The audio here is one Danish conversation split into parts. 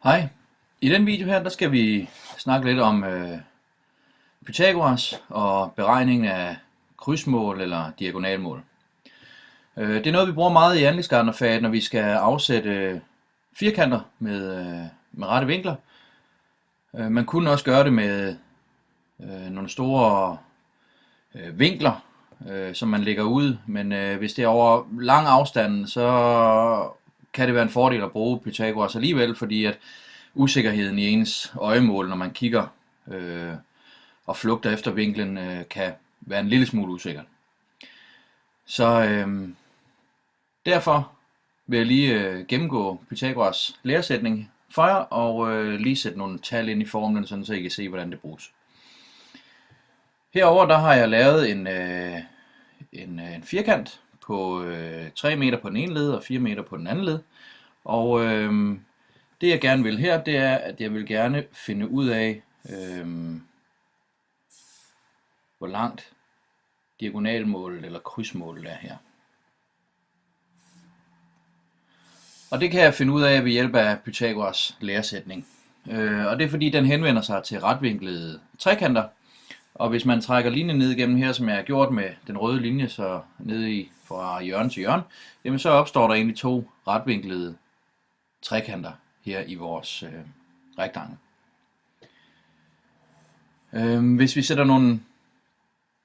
Hej. I den video her, der skal vi snakke lidt om Pythagoras og beregning af krydsmål eller diagonalmål. Det er noget, vi bruger meget i anlægsgartnerfaget, når vi skal afsætte firkanter med rette vinkler. Man kunne også gøre det med nogle store vinkler, som man lægger ud, men hvis det er over lang afstand, så kan det være en fordel at bruge Pythagoras alligevel, fordi at usikkerheden i ens øjemål, når man kigger og flugter efter vinklen, kan være en lille smule usikker. Så derfor vil jeg lige gennemgå Pythagoras læresætning for jer, og lige sætte nogle tal ind i formlen, sådan så I kan se, hvordan det bruges. Herover der har jeg lavet en firkant på 3 meter på den ene led og 4 meter på den anden led. Og det jeg gerne vil her, det er, at jeg vil gerne finde ud af, hvor langt diagonalmålet eller krydsmålet er her. Og det kan jeg finde ud af ved hjælp af Pythagoras læresætning. Og det er fordi, den henvender sig til retvinklede trekanter. Og hvis man trækker linjen ned igennem her, som jeg har gjort med den røde linje, så ned i fra hjørne til hjørne, jamen så opstår der egentlig to retvinklede trekanter her i vores rektangel. Hvis vi sætter nogle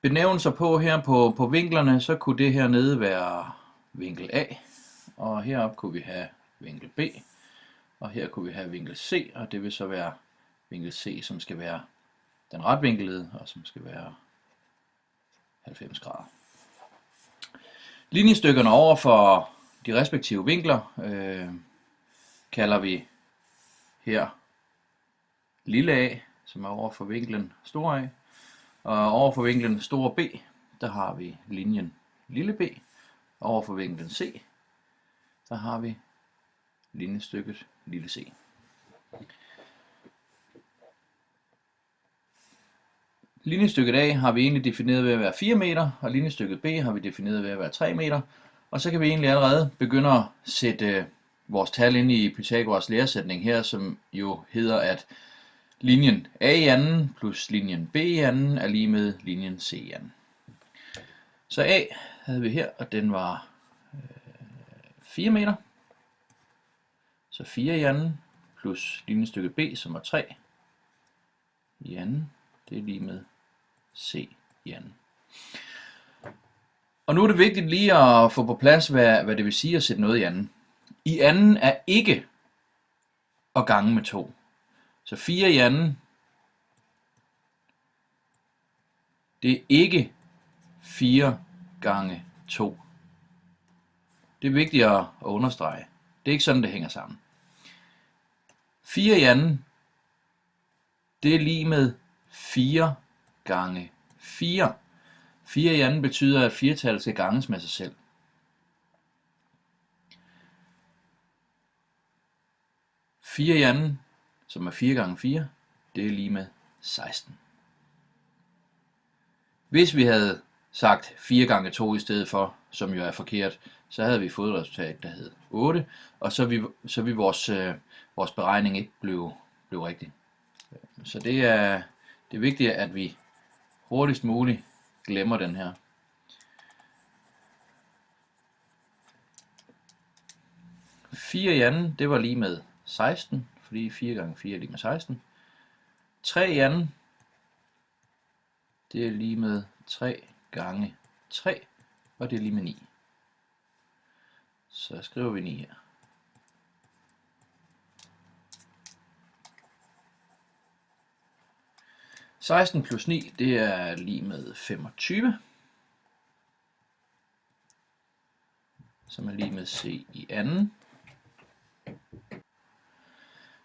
benævnelser på her på vinklerne, så kunne det her nede være vinkel A, og heroppe kunne vi have vinkel B, og her kunne vi have vinkel C, og det vil så være vinkel C, som skal være den retvinklede, og som skal være 90 grader. Linjestykkerne over for de respektive vinkler kalder vi her lille a, som er over for vinklen stor A, og over for vinklen stor B, der har vi linjen lille b, og over for vinklen C, der har vi linjestykket lille c. Linjestykket A har vi egentlig defineret ved at være 4 meter, og linjestykket B har vi defineret ved at være 3 meter. Og så kan vi egentlig allerede begynde at sætte vores tal ind i Pythagoras læresætning her, som jo hedder, at linjen A i anden plus linjen B i anden er lige med linjen C i anden. Så A havde vi her, og den var 4 meter. Så 4 i anden plus linjestykket B, som var 3 i anden, det er lige med C i anden. Og nu er det vigtigt lige at få på plads, hvad det vil sige at sætte noget i anden. I anden er ikke at gange med 2. Så 4 i anden, det er ikke 4 gange 2. Det er vigtigt at understrege. Det er ikke sådan, det hænger sammen. 4 i anden, det er lige med 4 gange 4. 4 i anden betyder, at firtallet skal ganges med sig selv. Fire i anden, som er 4 gange 4, det er lige med 16. Hvis vi havde sagt 4 gange 2 i stedet for, som jo er forkert, så havde vi fået et resultat, der hed 8, og så vil vores beregning ikke blive rigtig. Så det er vigtigt, at vi hurtigst muligt glemmer den her. Fire i anden, det var lige med 16, fordi 4 gange 4 er lige med 16. 3 i anden, det er lige med 3 gange 3, og det er lige med 9. Så skriver vi 9 her. – 16 plus 9, det er lige med 25, som er lige med C i anden.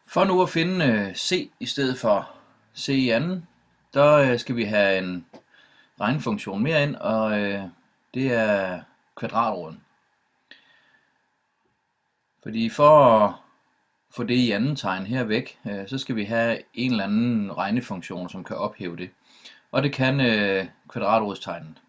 For nu at finde C i stedet for C i anden, der skal vi have en regnefunktion mere ind, og det er kvadratroden. Fordi for at få det i anden tegn her væk, så skal vi have en eller anden regnefunktion, som kan ophæve det. Og det kan kvadratrodstegnet.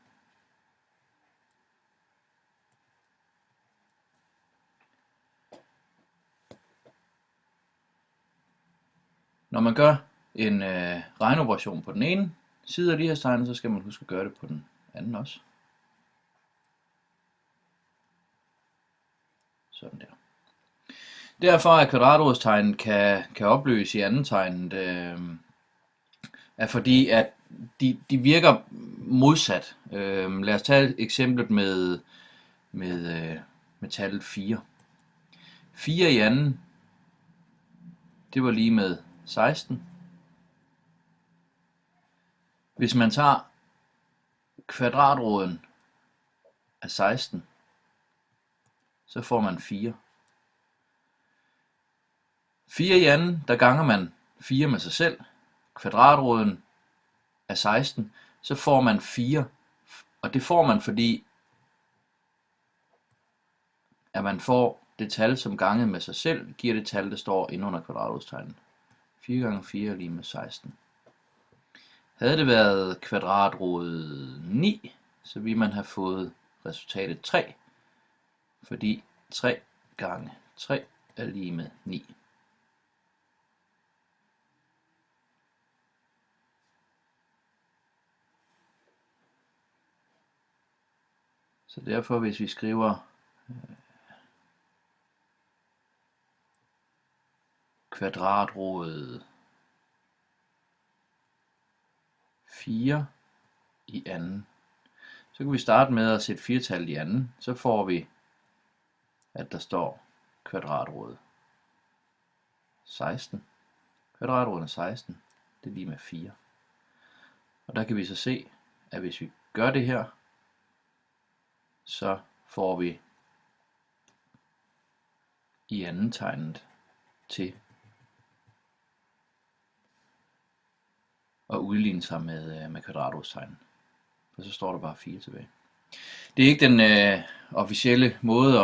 Når man gør en regneoperation på den ene side af lighedstegnet, så skal man huske at gøre det på den anden også. Sådan der. Derfor er kvadratrodstegnet kan opløse i anden tegnet, er fordi at de virker modsat. Lad os tage eksemplet med tallet 4. 4 i anden, det var lige med 16. Hvis man tager kvadratroden af 16, så får man 4. 4 i anden, der ganger man 4 med sig selv. Kvadratroden af 16, så får man 4. Og det får man, fordi at man får det tal, som ganget med sig selv, giver det tal, der står inde under kvadratrodstegnet. 4 gange 4 er lige med 16. Havde det været kvadratrod 9, så ville man have fået resultatet 3, fordi 3 gange 3 er lige med 9. Så derfor, hvis vi skriver kvadratrod 4 i anden, så kan vi starte med at sætte firtallet i anden. Så får vi, at der står kvadratrod 16. Kvadratroden er 16, det er lige med 4. Og der kan vi så se, at hvis vi gør det her, så får vi i anden tegnet til at udligne sig med kvadratrodstegnet. Og så står der bare 4 tilbage. Det er ikke den officielle måde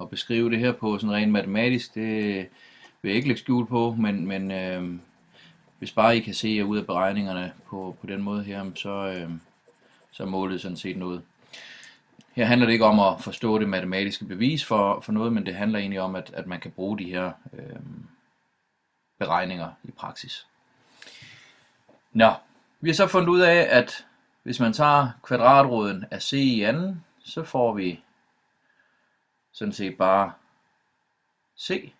at beskrive det her på, sådan rent matematisk. Det vil jeg ikke lægge skjul på, men hvis bare I kan se ud af beregningerne på den måde her, så er målet sådan set noget. Her handler det ikke om at forstå det matematiske bevis for noget, men det handler egentlig om, at man kan bruge de her beregninger i praksis. Nå, vi har så fundet ud af, at hvis man tager kvadratroden af c i anden, så får vi sådan set bare c.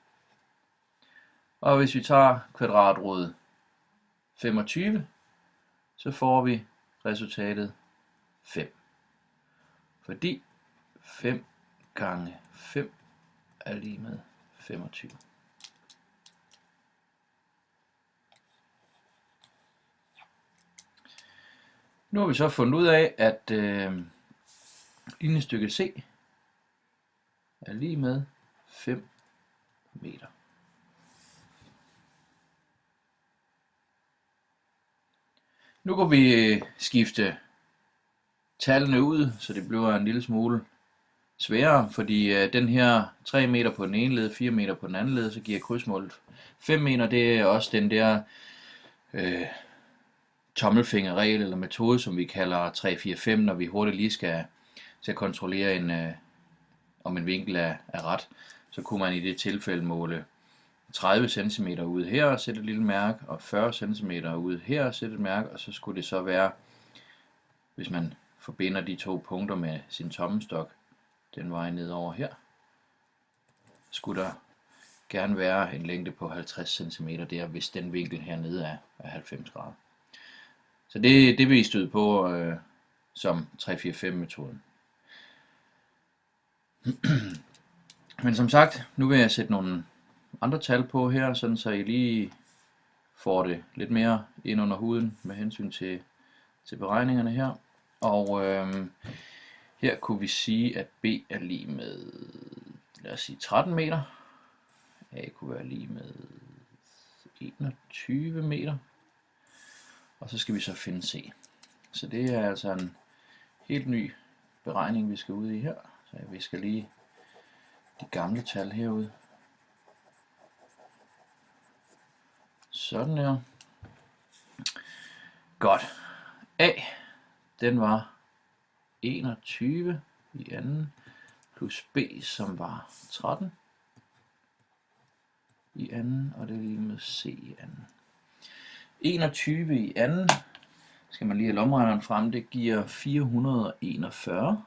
Og hvis vi tager kvadratrod 25, så får vi resultatet 5. Fordi 5 gange 5 er lige med 25. Nu har vi så fundet ud af, at linjestykke C er lige med 5 meter. Nu kan vi skifte tallene ud, så det bliver en lille smule sværere, fordi den her 3 meter på den ene led, 4 meter på den anden led, så giver krydsmålet 5 meter. Det er også den der tommelfingerregel eller metode, som vi kalder 3-4-5, når vi hurtigt lige skal kontrollere om en vinkel er ret. Så kunne man i det tilfælde måle 30 cm ude her og sætte et lille mærke, og 40 cm ude her og sætte et mærke, og så skulle det så være, hvis man forbinder de to punkter med sin tommestok den vej nedover her, skulle der gerne være en længde på 50 cm der, hvis den vinkel hernede er 90 grader. Så det vil I støde på som 3-4-5 metoden. Men som sagt, nu vil jeg sætte nogle andre tal på her, sådan så I lige får det lidt mere ind under huden med hensyn til beregningerne her. Og her kunne vi sige, at B er lige med, lad os sige 13 meter. A kunne være lige med 21 meter. Og så skal vi så finde C. Så det er altså en helt ny beregning, vi skal ud i her. Så vi skal lige de gamle tal herude. Sådan her. Godt. A, den var 21 i anden, plus B, som var 13. i anden, og det er lige med C i anden. 21 i anden, skal man lige have lommeregneren frem, det giver 441.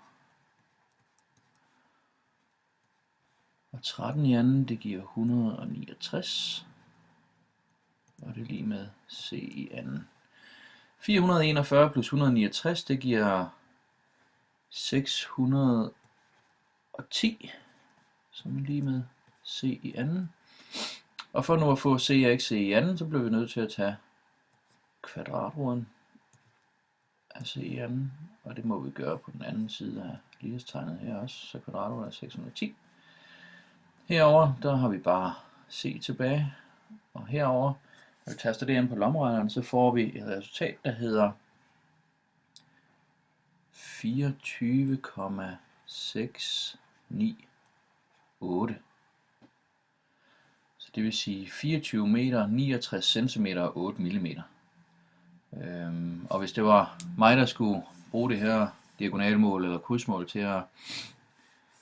Og 13 i anden, det giver 169. Og det er lige med C i anden. 441 plus 169, det giver 610, som er lige med C i anden. Og for nu at få C og ikke C i anden, så bliver vi nødt til at tage kvadratroden af C i anden. Og det må vi gøre på den anden side af lighedstegnet her også, så kvadratroden er 610. Herover der har vi bare C tilbage, og herover når vi taster det ind på lommeregneren, så får vi et resultat, der hedder 24,698. Så det vil sige 24 meter, 69 cm og 8 mm. Og hvis det var mig, der skulle bruge det her diagonalmål eller krydsmål til at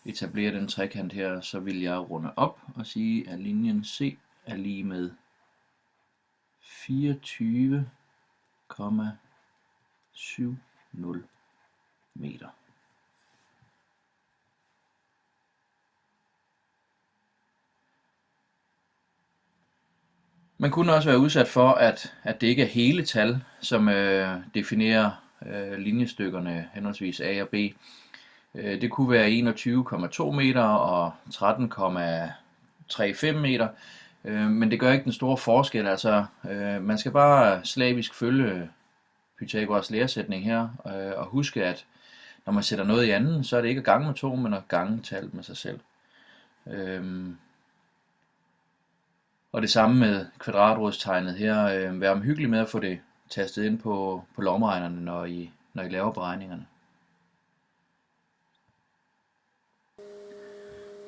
etablere den trekant her, så vil jeg runde op og sige, at linjen C er lige med 24,70 meter. Man kunne også være udsat for, at det ikke er hele tal, som definerer linjestykkerne henholdsvis A og B. Det kunne være 21,2 meter og 13,35 meter, men det gør ikke den store forskel. Altså, man skal bare slavisk følge Pythagoras læresætning her, og huske, at når man sætter noget i anden, så er det ikke at gange med 2, men at gange tallet med sig selv. Og det samme med kvadratrodstegnet her. Vær omhyggelig med at få det tastet ind på lommeregnerne, når I laver beregningerne.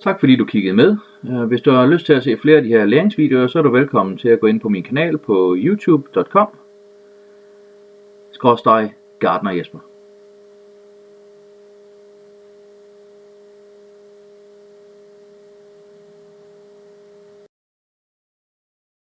Tak fordi du kiggede med. Hvis du har lyst til at se flere af de her læringsvideoer, så er du velkommen til at gå ind på min kanal på youtube.com/Gartner Jesper.